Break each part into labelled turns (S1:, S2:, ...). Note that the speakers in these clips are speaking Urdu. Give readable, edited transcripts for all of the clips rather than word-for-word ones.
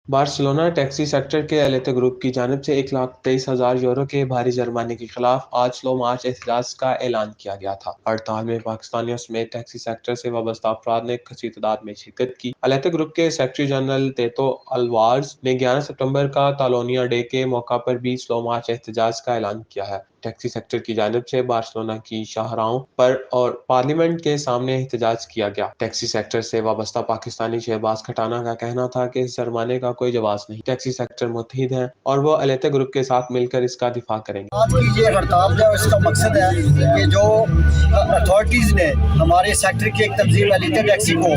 S1: بارسلونا ٹیکسی سیکٹر کے الیتے گروپ کی جانب سے 1,23,000 یورو کے بھاری جرمانے کے خلاف آج سلو مارچ احتجاج کا اعلان کیا گیا تھا۔ ہڑتال میں پاکستانیوں سمیت ٹیکسی سیکٹر سے وابستہ افراد نے کثیر تعداد میں شرکت کی۔ الیتے گروپ کے سیکرٹری جنرل تیتو الوارز نے 11 ستمبر کا کاتالونیا ڈے کے موقع پر بھی سلو مارچ احتجاج کا اعلان کیا ہے۔ ٹیکسی سیکٹر کی جانب سے بارسلونا کی شاہراہوں پر اور پارلیمنٹ کے سامنے احتجاج کیا گیا۔ ٹیکسی سیکٹر سے وابستہ پاکستانی شہباز کھٹانا کا کہنا تھا کہ اس جرمانے کا کوئی جواز نہیں۔ ٹیکسی سیکٹر متحد ہے اور وہ الیتے گروپ کے ساتھ مل کر اس کا دفاع کریں گے۔
S2: آج کی یہ ہڑتال ہے اس کا مقصد ہے کہ جو اتھارٹیز نے ہمارے سیکٹر کی ایک تنظیم الیتے ٹیکسی کو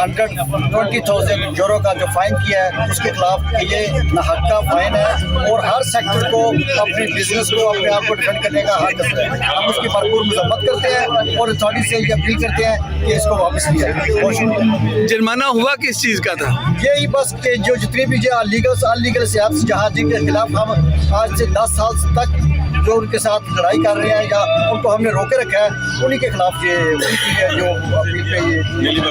S2: 120,000 یورو کا جو فائن کیا ہے اس کے خلاف کہ یہ ناحقہ فائن ہے اور ہر سیکٹر کو اپنے بزنس کو اپنے آپ کو ڈیفینڈ کرنے کا حق ہے۔ ہم اس کی بھرپور مذمت کرتے ہیں اور اتھارٹی سے یہ اپیل کرتے ہیں کہ اس کو واپس لیا جائے۔
S3: جرمانہ ہوا کس چیز کا تھا؟
S2: یہی بس کہ جو جتنی بھی انلیگل سیاحت جہاں جن کے خلاف ہم آج سے 10 سال تک جو ان کے ساتھ لڑائی کر رہے ہیں یا ان کو ہم نے روکے رکھا ہے انہی کے خلاف یہ جو اپیل پہ یہ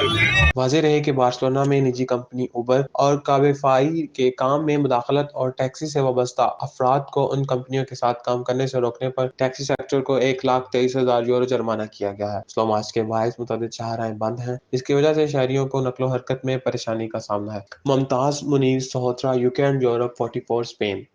S1: واضح رہے کہ بارسلونا میں نجی کمپنی اوبر اور کابیفائی کے کام میں مداخلت اور ٹیکسی سے وابستہ افراد کو ان کمپنیوں کے ساتھ کام کرنے سے روکنے پر ٹیکسی سیکٹر کو 1,23,000 یورو جرمانہ کیا گیا ہے۔ سلو مارچ کے باعث متعدد شاہراہیں بند ہیں، جس کی وجہ سے شہریوں کو نقل و حرکت میں پریشانی کا سامنا ہے۔ Mumtaz Munir Sahotra, UK and Europe 44 Spain.